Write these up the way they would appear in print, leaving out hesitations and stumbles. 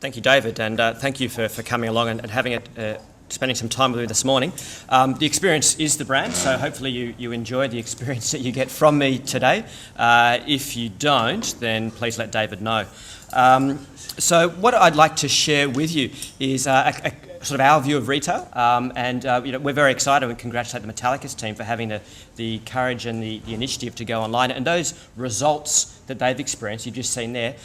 Thank you, David, and thank you for coming along and spending some time with me this morning. The experience is the brand, so hopefully you enjoy the experience that you get from me today. If you don't, then please let David know. So what I'd like to share with you is a sort of our view of retail, we're very excited and congratulate the Metallicus team for having the courage and the initiative to go online. And those results that they've experienced, you've just seen there,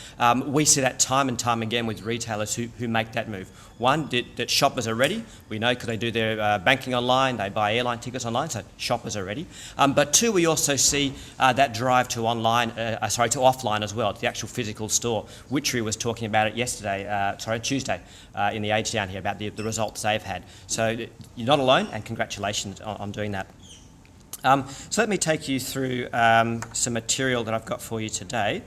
we see that time and time again with retailers who make that move. One, that shoppers are ready. We know because they do their banking online, they buy airline tickets online, so shoppers are ready. But two, we also see that drive to offline as well, to the actual physical store. Witchery was talking about it Tuesday, in the Age down here about the results they've had. So you're not alone, and congratulations on doing that. So let me take you through some material that I've got for you today.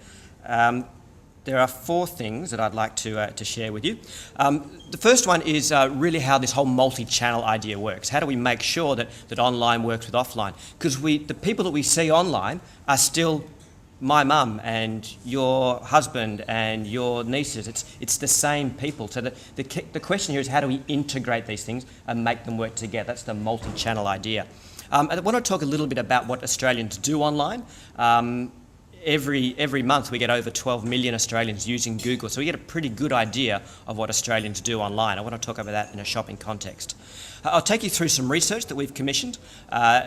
There are four things that I'd like to share with you. The first one is really how this whole multi-channel idea works. How do we make sure that online works with offline? Because the people that we see online are still my mum and your husband and your nieces. It's the same people. So the question here is, how do we integrate these things and make them work together? That's the multi-channel idea. I want to talk a little bit about what Australians do online. Every month we get over 12 million Australians using Google, so we get a pretty good idea of what Australians do online. I want to talk about that in a shopping context. I'll take you through some research that we've commissioned,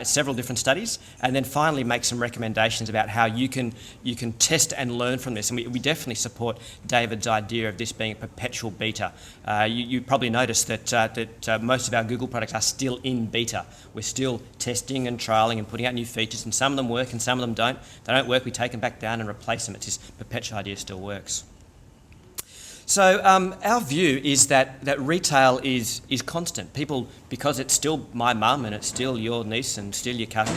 several different studies, and then finally make some recommendations about how you can test and learn from this. And we definitely support David's idea of this being a perpetual beta. You probably noticed that most of our Google products are still in beta. We're still testing and trialling and putting out new features, and some of them work and some of them don't. They don't work, we take them back down and replace them. It's this perpetual idea still works. So our view is that retail is constant. People, because it's still my mum and it's still your niece and still your cousin,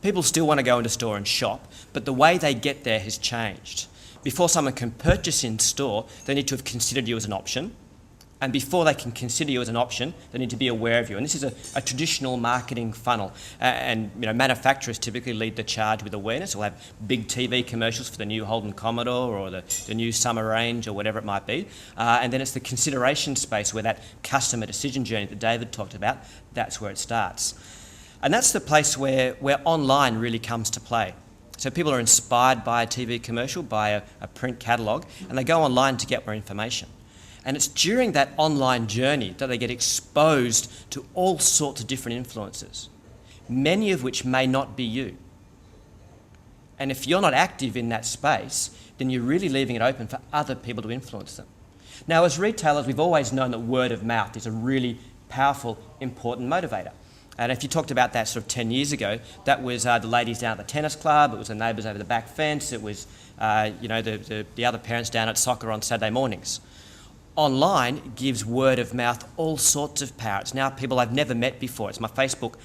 people still want to go into store and shop, but the way they get there has changed. Before someone can purchase in store, they need to have considered you as an option. And before they can consider you as an option, they need to be aware of you. And this is a traditional marketing funnel. Manufacturers typically lead the charge with awareness. We'll have big TV commercials for the new Holden Commodore or the new summer range or whatever it might be. And then it's the consideration space where that customer decision journey that David talked about, that's where it starts. And that's the place where online really comes to play. So people are inspired by a TV commercial, by a print catalogue, and they go online to get more information. And it's during that online journey that they get exposed to all sorts of different influences, many of which may not be you. And if you're not active in that space, then you're really leaving it open for other people to influence them. Now, as retailers, we've always known that word of mouth is a really powerful, important motivator. And if you talked about that sort of 10 years ago, that was the ladies down at the tennis club, it was the neighbours over the back fence, it was the other parents down at soccer on Saturday mornings. Online gives word of mouth all sorts of power. It's now people I've never met before. It's my Facebook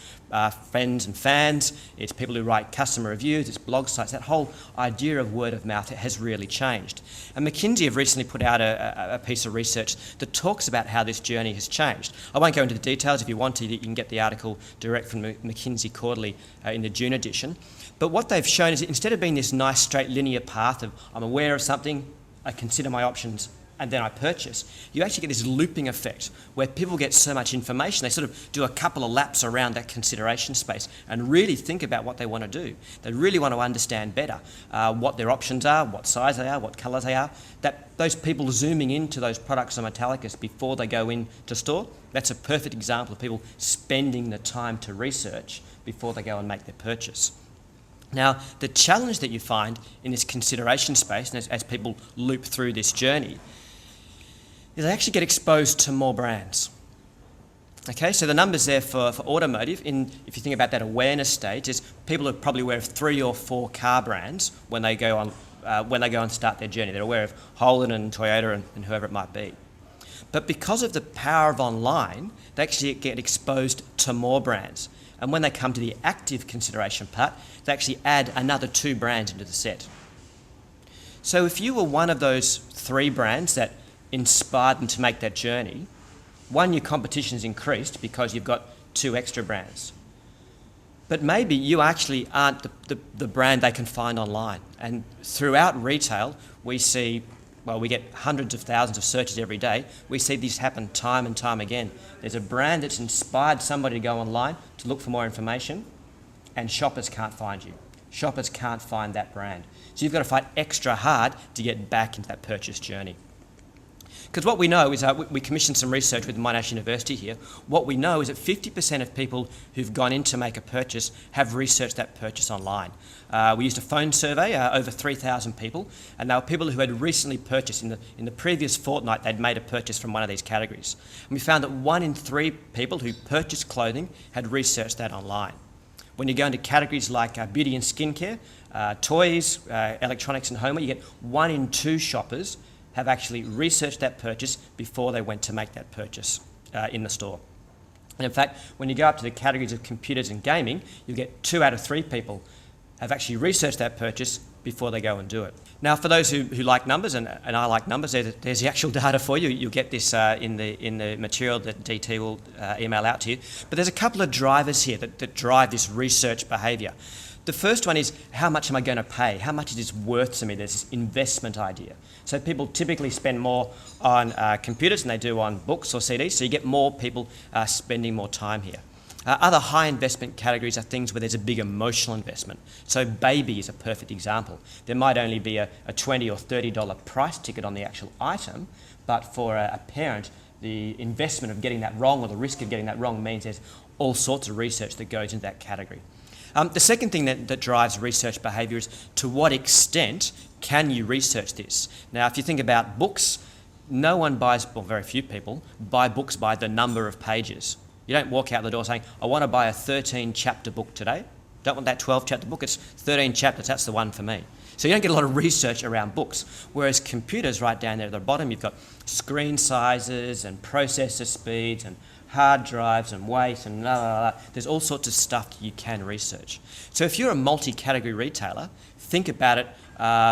friends and fans. It's people who write customer reviews. It's blog sites. That whole idea of word of mouth has really changed. And McKinsey have recently put out a piece of research that talks about how this journey has changed. I won't go into the details. If you want to, you can get the article direct from McKinsey Quarterly in the June edition. But what they've shown is that instead of being this nice straight linear path of I'm aware of something, I consider my options, and then I purchase, you actually get this looping effect where people get so much information, they sort of do a couple of laps around that consideration space and really think about what they want to do. They really want to understand better what their options are, what size they are, what colours they are. Those people zooming into those products on Metallicus before they go into store, that's a perfect example of people spending the time to research before they go and make their purchase. Now, the challenge that you find in this consideration space, and as people loop through this journey, is they actually get exposed to more brands. Okay, so the numbers there for automotive, if you think about that awareness stage, is people are probably aware of 3 or 4 car brands when they go and start their journey. They're aware of Holden and Toyota and whoever it might be. But because of the power of online, they actually get exposed to more brands. And when they come to the active consideration part, they actually add another 2 brands into the set. So if you were one of those 3 brands that inspired them to make that journey, one, your competition's increased because you've got 2 extra brands. But maybe you actually aren't the brand they can find online. And throughout retail, we see well, we get hundreds of thousands of searches every day. We see this happen time and time again. There's a brand that's inspired somebody to go online to look for more information, and shoppers can't find you. Shoppers can't find that brand. So you've got to fight extra hard to get back into that purchase journey. Because what we know is, we commissioned some research with Monash University here. What we know is that 50% of people who've gone in to make a purchase have researched that purchase online. We used a phone survey, over 3,000 people, and they were people who had recently purchased. In the previous fortnight, they'd made a purchase from one of these categories. And we found that 1 in 3 people who purchased clothing had researched that online. When you go into categories like beauty and skincare, toys, electronics and homeware, you get 1 in 2 shoppers have actually researched that purchase before they went to make that purchase in the store. And in fact, when you go up to the categories of computers and gaming, you get 2 out of 3 people have actually researched that purchase before they go and do it. Now, for those who like numbers, and I like numbers, there's the actual data for you. You'll get this in the material that DT will email out to you. But there's a couple of drivers here that drive this research behaviour. The first one is, how much am I going to pay? How much is this worth to me? There's this investment idea. So people typically spend more on computers than they do on books or CDs, so you get more people spending more time here. Other high investment categories are things where there's a big emotional investment. So baby is a perfect example. There might only be a $20 or $30 price ticket on the actual item, but for a parent, the investment of getting that wrong or the risk of getting that wrong means there's all sorts of research that goes into that category. The second thing that drives research behaviour is, to what extent can you research this? Now, if you think about books, no one buys, well, very few people, buy books by the number of pages. You don't walk out the door saying, I want to buy a 13-chapter book today. Don't want that 12-chapter book, it's 13 chapters, that's the one for me. So you don't get a lot of research around books, whereas computers, right down there at the bottom, you've got screen sizes and processor speeds and hard drives and weight and blah, blah, blah. There's all sorts of stuff you can research. So if you're a multi-category retailer, think about it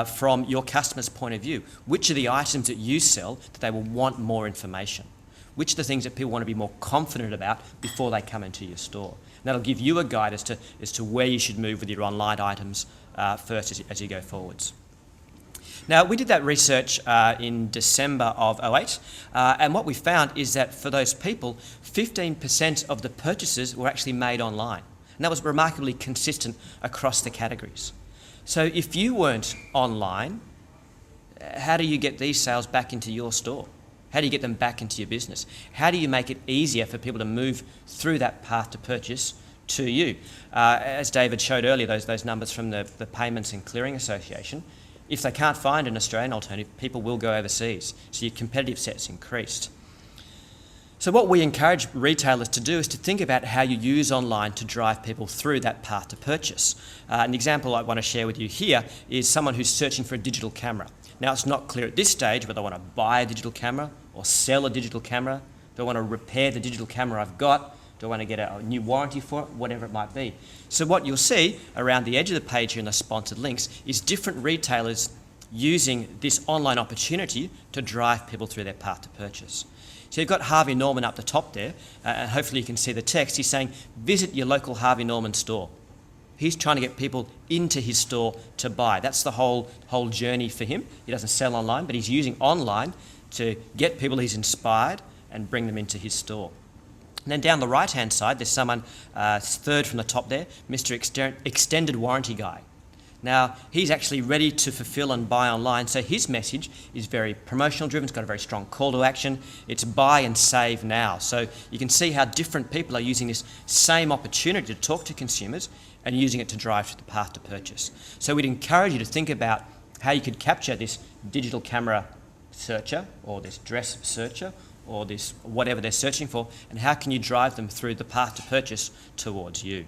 from your customer's point of view. Which are the items that you sell that they will want more information? Which are the things that people want to be more confident about before they come into your store? And that'll give you a guide as to where you should move with your online items first as you go forwards. Now, we did that research in December of 2008, and what we found is that for those people, 15% of the purchases were actually made online. And that was remarkably consistent across the categories. So if you weren't online, how do you get these sales back into your store? How do you get them back into your business? How do you make it easier for people to move through that path to purchase to you? As David showed earlier, those numbers from the Payments and Clearing Association, if they can't find an Australian alternative, people will go overseas. So your competitive set's increased. So what we encourage retailers to do is to think about how you use online to drive people through that path to purchase. An example I want to share with you here is someone who's searching for a digital camera. Now, it's not clear at this stage whether I want to buy a digital camera or sell a digital camera. Do I want to repair the digital camera I've got? Do I want to get a new warranty for it? Whatever it might be. So what you'll see around the edge of the page here in the sponsored links is different retailers using this online opportunity to drive people through their path to purchase. So you've got Harvey Norman up the top there, and hopefully you can see the text. He's saying, visit your local Harvey Norman store. He's trying to get people into his store to buy. That's the whole journey for him. He doesn't sell online, but he's using online to get people he's inspired and bring them into his store. And then down the right-hand side, there's someone, third from the top there, Mr. Extended Warranty Guy. Now, he's actually ready to fulfill and buy online, so his message is very promotional driven. It's got a very strong call to action. It's buy and save now. So you can see how different people are using this same opportunity to talk to consumers and using it to drive to the path to purchase. So we'd encourage you to think about how you could capture this digital camera searcher or this dress searcher or this whatever they're searching for, and how can you drive them through the path to purchase towards you.